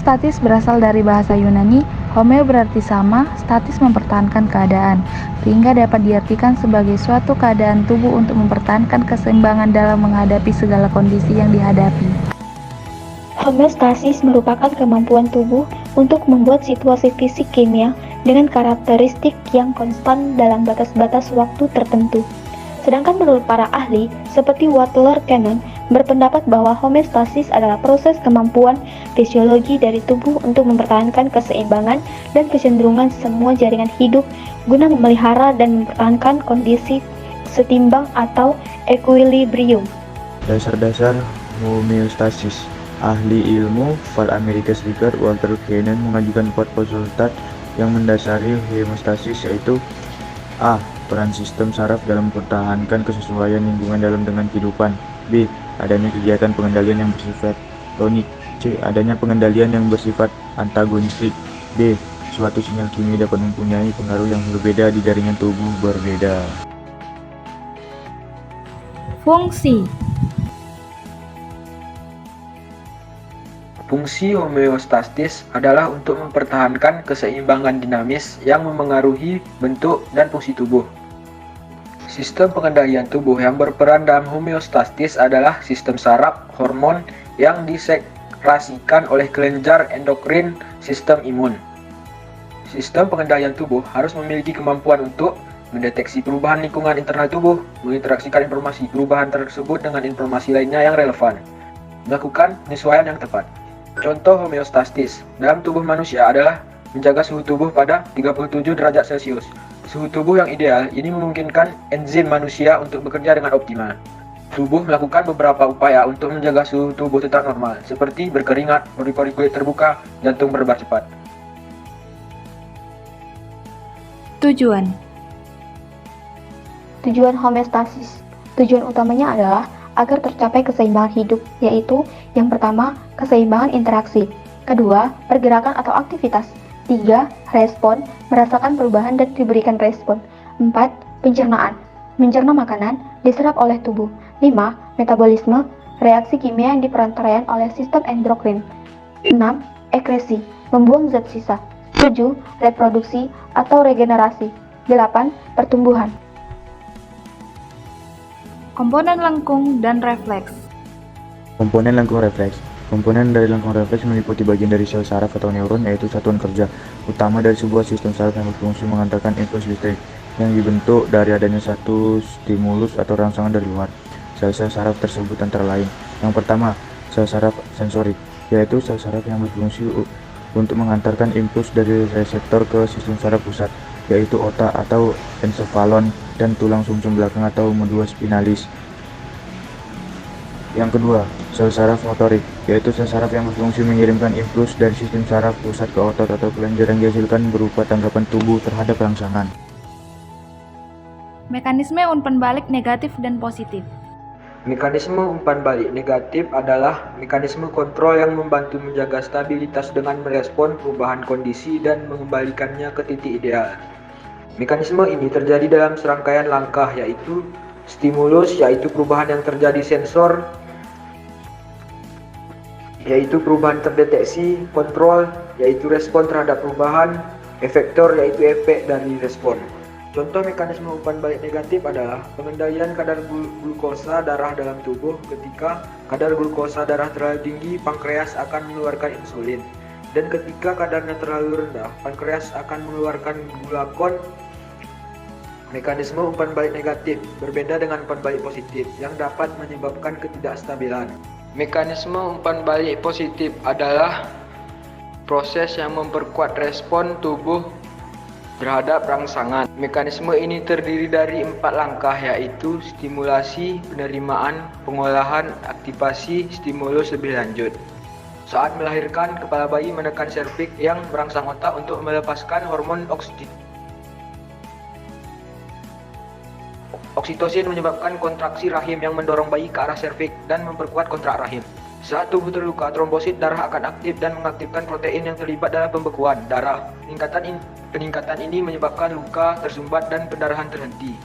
Homeostatis berasal dari bahasa Yunani, homeo berarti sama, statis mempertahankan keadaan, sehingga dapat diartikan sebagai suatu keadaan tubuh untuk mempertahankan keseimbangan dalam menghadapi segala kondisi yang dihadapi. Homeostasis merupakan kemampuan tubuh untuk membuat situasi fisik kimia dengan karakteristik yang konstan dalam batas-batas waktu tertentu. Sedangkan menurut para ahli, seperti Wattler Cannon, berpendapat bahwa homeostasis adalah proses kemampuan fisiologi dari tubuh untuk mempertahankan keseimbangan dan kecenderungan semua jaringan hidup guna memelihara dan mempertahankan kondisi setimbang atau equilibrium. Dasar-dasar homeostasis. Ahli ilmu VAR Amerika Serikat Walter Cannon mengajukan 4 postulat yang mendasari homeostasis, yaitu A. Peran sistem saraf dalam mempertahankan kesesuaian lingkungan dalam dengan kehidupan. B. Adanya kegiatan pengendalian yang bersifat tonik. C. Adanya pengendalian yang bersifat antagonistik. D. Suatu sinyal kimia dapat mempunyai pengaruh yang berbeda di jaringan tubuh berbeda. Fungsi. Fungsi homeostatis adalah untuk mempertahankan keseimbangan dinamis yang memengaruhi bentuk dan fungsi tubuh. Sistem pengendalian tubuh yang berperan dalam homeostatis adalah sistem saraf, hormon yang disekresikan oleh kelenjar endokrin, sistem imun. Sistem pengendalian tubuh harus memiliki kemampuan untuk mendeteksi perubahan lingkungan internal tubuh, menginteraksikan informasi perubahan tersebut dengan informasi lainnya yang relevan, melakukan penyesuaian yang tepat. Contoh homeostatis dalam tubuh manusia adalah menjaga suhu tubuh pada 37 derajat Celcius. Suhu tubuh yang ideal ini memungkinkan enzim manusia untuk bekerja dengan optimal. Tubuh melakukan beberapa upaya untuk menjaga suhu tubuh tetap normal, seperti berkeringat, pori-pori kulit terbuka, jantung berdebar cepat. Tujuan homeostasis. Tujuan utamanya adalah agar tercapai keseimbangan hidup, yaitu yang pertama, keseimbangan interaksi, kedua, pergerakan atau aktivitas, 3. Respon, merasakan perubahan dan diberikan respon. 4. Pencernaan, mencerna makanan, diserap oleh tubuh. 5. Metabolisme, reaksi kimia yang diperantaraikan oleh sistem endokrin. 6. Ekresi, membuang zat sisa. 7. Reproduksi atau regenerasi. 8. Pertumbuhan. komponen lengkung dan refleks. Komponen lengkung refleks. Komponen dari lengkung refleks meliputi bagian dari sel saraf atau neuron, yaitu satuan kerja utama dari sebuah sistem saraf yang berfungsi mengantarkan impuls listrik yang dibentuk dari adanya satu stimulus atau rangsangan dari luar. Sel-sel saraf tersebut antara lain: yang pertama, sel saraf sensorik, yaitu sel saraf yang berfungsi untuk mengantarkan impuls dari reseptor ke sistem saraf pusat, yaitu otak atau encephalon dan tulang sumsum belakang atau medula spinalis. Yang kedua, sel saraf motorik, yaitu sel saraf yang berfungsi mengirimkan impuls dari sistem saraf pusat ke otot atau kelenjar yang dihasilkan berupa tanggapan tubuh terhadap rangsangan. Mekanisme umpan balik negatif dan positif. Mekanisme umpan balik negatif adalah mekanisme kontrol yang membantu menjaga stabilitas dengan merespon perubahan kondisi dan mengembalikannya ke titik ideal. Mekanisme ini terjadi dalam serangkaian langkah, yaitu stimulus, yaitu perubahan yang terjadi sensor, yaitu perubahan terdeteksi, kontrol, yaitu respon terhadap perubahan, efektor, yaitu efek dari respon. Contoh mekanisme umpan balik negatif adalah pengendalian kadar glukosa darah dalam tubuh. Ketika kadar glukosa darah terlalu tinggi, pankreas akan mengeluarkan insulin. Dan ketika kadarnya terlalu rendah, pankreas akan mengeluarkan glukon. Mekanisme umpan balik negatif berbeda dengan umpan balik positif yang dapat menyebabkan ketidakstabilan. Mekanisme umpan balik positif adalah proses yang memperkuat respon tubuh terhadap rangsangan. Mekanisme ini terdiri dari 4 langkah, yaitu stimulasi, penerimaan, pengolahan, aktivasi, stimulus lebih lanjut. Saat melahirkan, kepala bayi menekan serviks yang merangsang otak untuk melepaskan hormon oksitosin menyebabkan kontraksi rahim yang mendorong bayi ke arah serviks dan memperkuat kontrak rahim. Saat tubuh terluka, trombosit darah akan aktif dan mengaktifkan protein yang terlibat dalam pembekuan darah. Peningkatan ini menyebabkan luka tersumbat dan pendarahan terhenti.